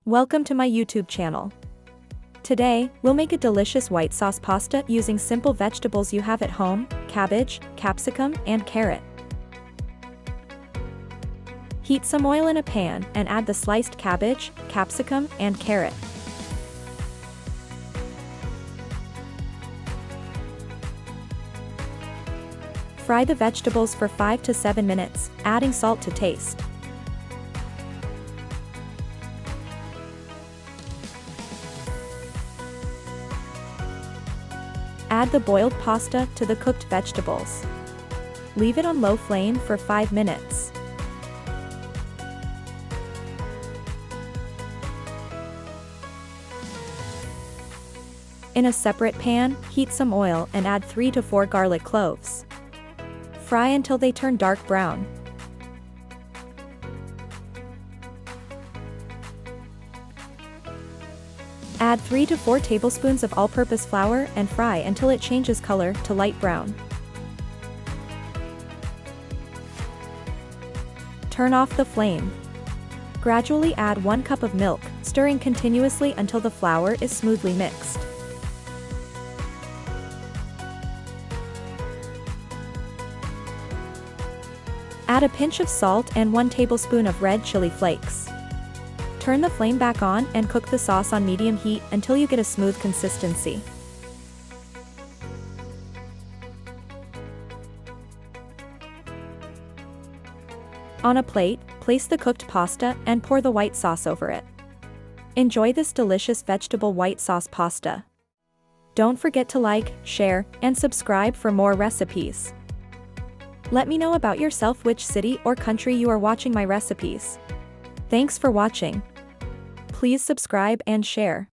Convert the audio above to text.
Welcome to my YouTube channel. Today, we'll make a delicious white sauce pasta using simple vegetables you have at home: cabbage, capsicum, and carrot. Heat some oil in a pan and add the sliced cabbage, capsicum, and carrot. Fry the vegetables for 5 to 7 minutes, adding salt to taste. Add the boiled pasta to the cooked vegetables. Leave it on low flame for 5 minutes. In a separate pan, heat some oil and add 3 to 4 garlic cloves. Fry until they turn dark brown. Add 3 to 4 tablespoons of all-purpose flour and fry until it changes color to light brown. Turn off the flame. Gradually add 1 cup of milk, stirring continuously until the flour is smoothly mixed. Add a pinch of salt and 1 tablespoon of red chili flakes. Turn the flame back on and cook the sauce on medium heat until you get a smooth consistency. On a plate, place the cooked pasta and pour the white sauce over it. Enjoy this delicious vegetable white sauce pasta. Don't forget to like, share, and subscribe for more recipes. Let me know about yourself, which city or country you are watching my recipes. Thanks for watching. Please subscribe and share.